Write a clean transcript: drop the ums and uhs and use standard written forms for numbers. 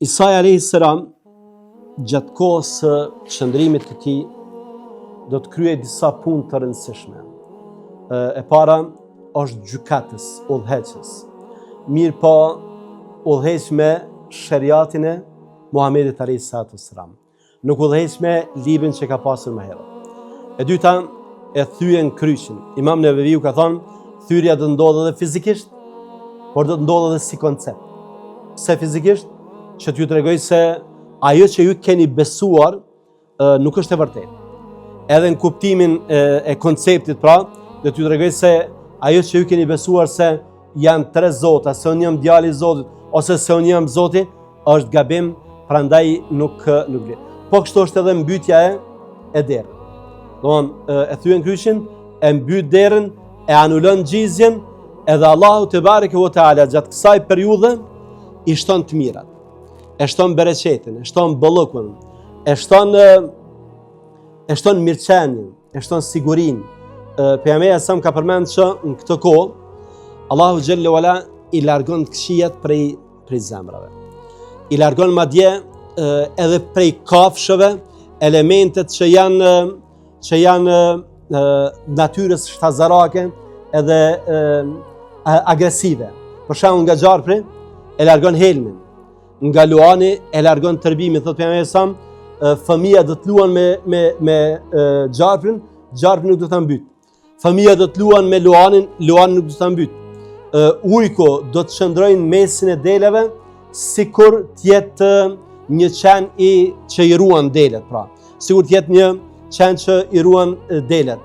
Isai a.s. gjatë kohës së qëndrimit të tij do të kryej disa punë të rëndësishme. E para është gjykatës, udhëheqës. Mirë po udhëheq me shariatin e Muhamedit a.s. Nuk udhëheq me librin që ka pasur më herët. E dyta e thyen kryqin. Imam Neveviu ka thënë, thyrja do të ndodhë edhe fizikisht, por do të ndodhë edhe si koncept. Pse fizikisht? Që t'ju tregoj se ajo që ju keni besuar nuk është e vërtetë. Edhe në kuptimin e konceptit pra, do t'ju tregoj se ajo që ju keni besuar se janë 3 zota, se unë jam djali i Zotit, ose se unë jam Zoti, është gabim, prandaj nuk vlen. Po kështu është edhe mbytja e derën. Domthonë e thyen kryqin, e mbyt derën, e anulon gjizjen, edhe Allahu te bareke ve teala gjatë kësaj periudhe i shton të mirat. E shton bereqetin, e shton bollokun, e shton mirëqenien, e shton sigurinë. Pejgamberi sa ka përmend që në këtë kohë Allahu xhelle wala i largon këshijat prej zemrave. I largon madje edhe prej kafshëve elementet që janë natyrës shtazarake edhe agresive. Për shembull nga gjarpri e largon helmin. Nga luani e largon tërbimin, thotë pejgamberi sa, fëmia do të luan me gjarprin, gjarpri nuk do ta mbyt. Fëmia do të luan me luanin, luani nuk do ta mbyt. Ujku do të qëndrojnë mesin e deleve, sikur të jetë një qen që i ruan delet, pra. Sikur të jetë një qen që i ruan delet.